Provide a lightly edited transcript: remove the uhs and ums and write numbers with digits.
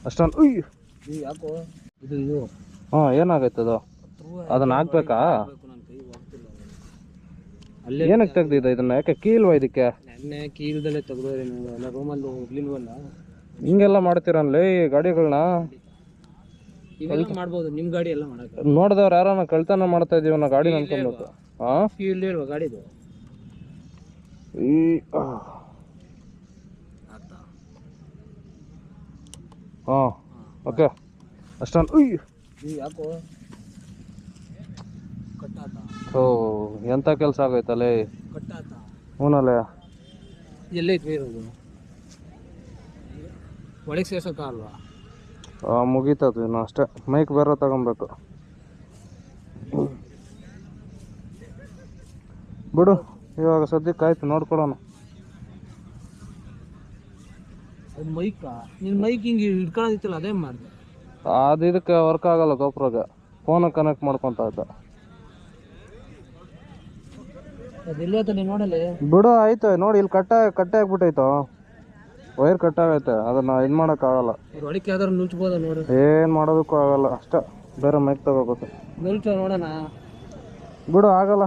ಅಷ್ಟೊಂದು ಉಯ್ ಯಾಕೋ ಇದು ಹಾಂ ಏನಾಗೈತೆ ಅದು ಅದನ್ನ ಹಾಕ್ಬೇಕಾ ಅಲ್ಲೇ ಏನಕ್ಕೆ ತೆಗ್ದಿದ್ದ ಇದನ್ನ ಯಾಕೆ ಕೀಲ್ವಾ ಇದಕ್ಕೆ ನೆನ್ನೆ ಕೀಲ್ದಲ್ಲೇ ತೆಗ್ದೋರಿ ನೀವು ಎಲ್ಲ ರೂಮಲ್ಲಿ ಇರ್ಲಿಲ್ವಲ್ಲ ಹಿಂಗೆಲ್ಲ ಮಾಡ್ತೀರನ್ಲಿ ಗಾಡಿಗಳನ್ನ ಇವೆಲ್ಲ ಮಾಡ್ಬೋದು ನಿಮ್ಮ ಗಾಡಿ ಎಲ್ಲ ಮಾಡಕ್ಕೆ ನೋಡಿದವ್ರು ಯಾರನ್ನ ಕಳ್ತನ ಮಾಡ್ತಾ ಇದೀವಿ ನಾ ಗಾಡಿ ನಂಬ್ಕೊಂಬೇಕು ಹಾಂ ಕೀಲ್ ಇಲ್ವಾ ಗಾಡಿದು ಈ ಹಾಂ ಓಕೆ ಅಷ್ಟೊಂದು ಉಯ್ ಯಾಕೋ ಕಟ್ಟಾತ ಓ ಎಂಥ ಕೆಲಸ ಆಗೈತಲ್ಲೇ ಕಟ್ಟಾತ ಹ್ಞೂನಲ್ಲೇ ಎಲ್ಲೈತೆ ಇರೋದು ಒಳಗೆ ಸೇರ್ಸೋಕ ಅಲ್ವಾ ಮುಗೀತದು ಇನ್ನು ಅಷ್ಟೇ ಮೈಕ್ ಬೇರೆ ತಗೊಬೇಕು ಬಿಡು ಇವಾಗ ಸದ್ಯಕ್ಕೆ ಆಯ್ತು ನೋಡ್ಕೊಳೋಣ ಅದು ಮೈಕಾ ನಿನ್ನ ಮೈಕ್ ಹಿಂಗೆ ಇಟ್ಕೊಳ್ಳೋದಿತ್ತಲ್ಲ ಅದೇ ಮಾಡಿದೆ ಅದು ಇದಕ್ಕೆ ವರ್ಕ್ ಆಗಲ್ಲ ಗೋಪ್ರಾಗ ಫೋನಿಗೆ ಕನೆಕ್ಟ್ ಮಾಡ್ಕೊತ ಇದ್ದ ಅದೆಲ್ಲೋತ ನೀನು ನೋಡಲ್ಲ ಬಿಡು ಆಯ್ತು ನೋಡಿ ಇಲ್ಲಿ ಕಟ್ಟೆ ಆಗ್ಬಿಟ್ಟೈತೋ ವೈರ್ ಕಟ್ಟಾಗೈತೆ ಅದನ್ನ ಇದು ಮಾಡೋಕ್ಕಾಗಲ್ಲ ಒಳಕ್ಕೆ ಯಾವ್ದಾರು ನುಚ್ಬೋದ ನೋಡು ಏನು ಮಾಡೋದಕ್ಕೂ ಆಗಲ್ಲ ಅಷ್ಟೇ ಬೇರೆ ಮೈಕ್ ತಗೋಬೇಕು ನುಲ್ಚ ನೋಡೋಣ ಬಿಡು ಆಗಲ್ಲ